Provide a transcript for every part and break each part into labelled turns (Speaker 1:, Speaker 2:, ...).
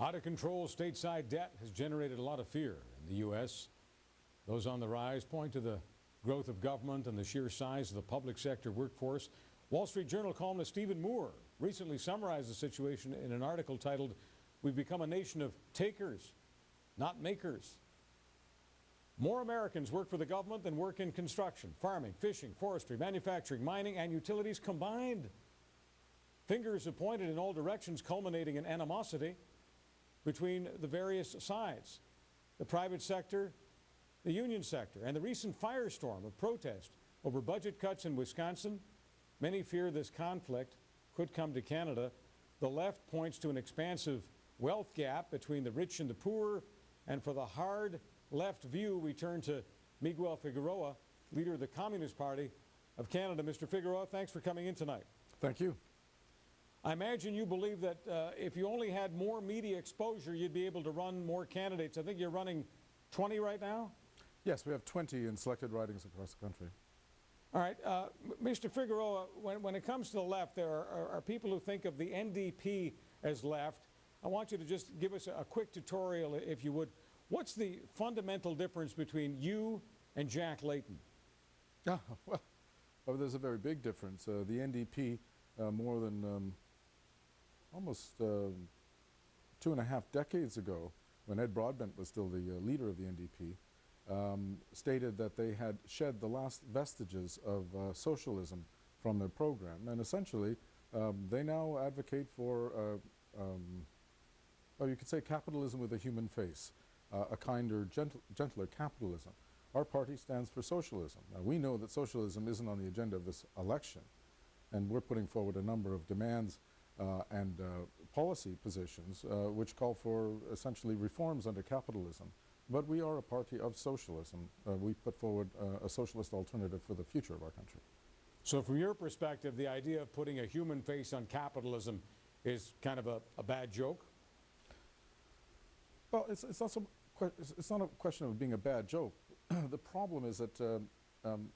Speaker 1: Out-of-control stateside debt has generated a lot of fear in the U.S. Those on the rise point to the growth of government and the sheer size of the public sector workforce. Wall Street Journal columnist Stephen Moore recently summarized the situation in an article titled, "We've become a nation of takers, not makers." More Americans work for the government than work in construction, farming, fishing, forestry, manufacturing, mining, and utilities combined. Fingers are pointed in all directions, culminating in animosity between the various sides, the private sector, the union sector, and the recent firestorm of protest over budget cuts in Wisconsin. Many fear this conflict could come to Canada. The left points to an expansive wealth gap between the rich and the poor, and for the hard left view, we turn to Miguel Figueroa, leader of the Communist Party of Canada. Mr. Figueroa, thanks for coming in tonight.
Speaker 2: Thank you.
Speaker 1: I imagine you believe that if you only had more media exposure, you'd be able to run more candidates. I think you're running 20 right now?
Speaker 2: Yes, we have 20 in selected ridings across the country.
Speaker 1: All right. Mr. Figueroa, when it comes to the left, there are people who think of the NDP as left. I want you to just give us a quick tutorial, if you would. What's the fundamental difference between you and Jack Layton?
Speaker 2: Well, there's a very big difference. The NDP, more than almost 2.5 decades ago, when Ed Broadbent was still the leader of the NDP, stated that they had shed the last vestiges of socialism from their program. And essentially, they now advocate for, well, you could say capitalism with a human face, a kinder, gentler capitalism. Our party stands for socialism. Now, we know that socialism isn't on the agenda of this election, and we're putting forward a number of demands and policy positions which call for essentially reforms under capitalism. But we are a party of socialism. We put forward a socialist alternative for the future of our country.
Speaker 1: So from your perspective, the idea of putting a human face on capitalism is kind of a bad joke?
Speaker 2: Well, it's not a question of being a bad joke. The problem is that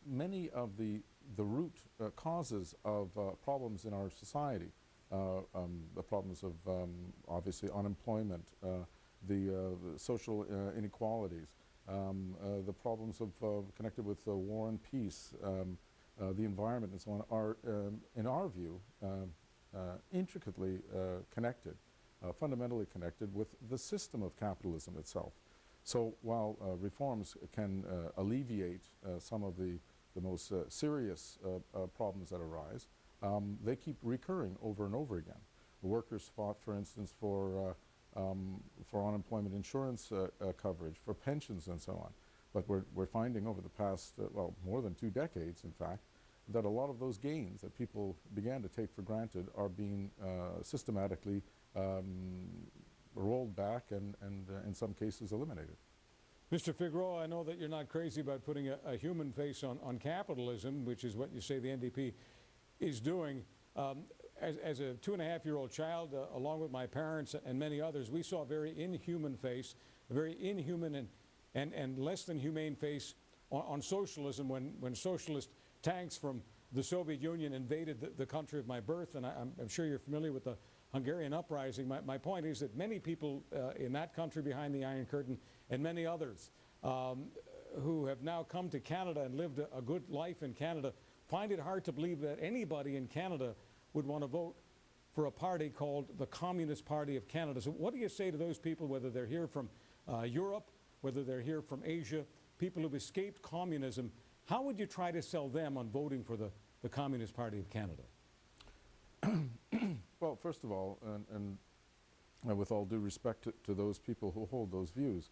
Speaker 2: many of the root causes of problems in our society, the problems of obviously unemployment, the social inequalities, the problems of connected with war and peace, the environment and so on, are, in our view, intricately connected, fundamentally connected with the system of capitalism itself. So while reforms can alleviate some of the most serious problems that arise, they keep recurring over and over again. The workers fought, for instance, for unemployment insurance coverage, for pensions and so on. But we're finding over the past, well, more than 2 decades, in fact, that a lot of those gains that people began to take for granted are being systematically rolled back and in some cases eliminated.
Speaker 1: Mr. Figueroa, I know that you're not crazy about putting a human face on capitalism, which is what you say the NDP is doing. As a 2.5-year-old child, along with my parents and many others, we saw a very inhuman face, a very inhuman and less than humane face on socialism when socialist tanks from the Soviet Union invaded the country of my birth. And I'm sure you're familiar with the Hungarian uprising. My point is that many people in that country behind the Iron Curtain and many others who have now come to Canada and lived a good life in Canada find it hard to believe that anybody in Canada would want to vote for a party called the Communist Party of Canada. So what do you say to those people, whether they're here from Europe, whether they're here from Asia, people who've escaped communism? How would you try to sell them on voting for the Communist Party of Canada?
Speaker 2: Well, first of all, and with all due respect to those people who hold those views,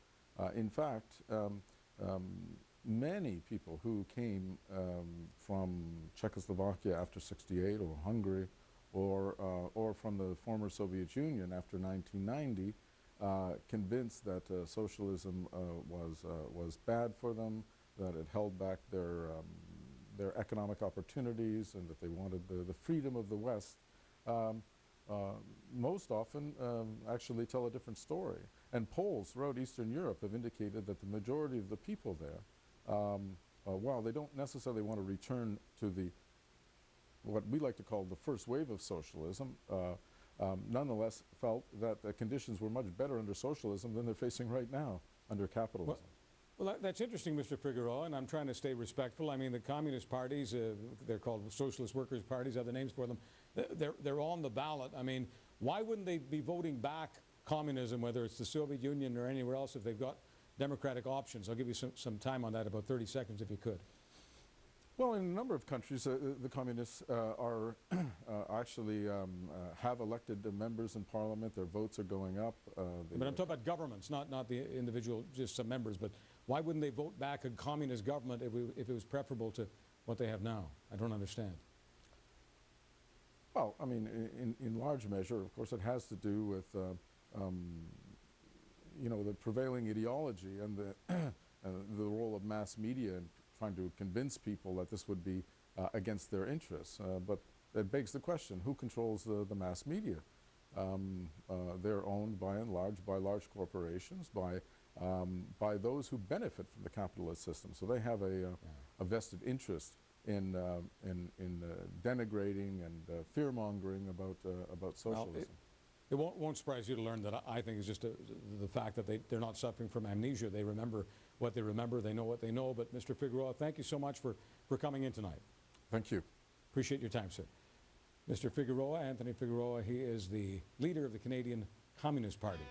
Speaker 2: in fact, many people who came from Czechoslovakia after '68, or Hungary, or from the former Soviet Union after 1990, convinced that socialism was bad for them, that it held back their economic opportunities, and that they wanted the freedom of the West, most often actually tell a different story. And polls throughout Eastern Europe have indicated that the majority of the people there, while they don't necessarily want to return to what we like to call the first wave of socialism, nonetheless felt that the conditions were much better under socialism than they're facing right now under capitalism.
Speaker 1: Well, that's interesting, Mr. Figueroa, and I'm trying to stay respectful. I mean, the communist parties, they're called socialist workers' parties, other names for them, they're on the ballot. I mean, why wouldn't they be voting back communism, whether it's the Soviet Union or anywhere else, if they've got democratic options? I'll give you some time on that, about 30 seconds if you could.
Speaker 2: Well, in a number of countries, the communists are actually have elected members in parliament. Their votes are going up.
Speaker 1: But I'm talking about governments, not the individual, just some members. But why wouldn't they vote back a communist government if it was preferable to what they have now? I don't understand.
Speaker 2: Well, I mean, in large measure, of course, it has to do with you know, the prevailing ideology and the role of mass media in trying to convince people that this would be against their interests. But that begs the question, who controls the mass media? They're owned by and large by large corporations, by those who benefit from the capitalist system. So they have a vested interest in denigrating and fear-mongering about socialism.
Speaker 1: Well, it won't surprise you to learn that I think it's just the fact that they're not suffering from amnesia. They remember what they remember. They know what they know. But Mr. Figueroa, thank you so much for coming in tonight.
Speaker 2: Thank you.
Speaker 1: Appreciate your time, sir. Mr. Figueroa, Anthony Figueroa, he is the leader of the Canadian Communist Party.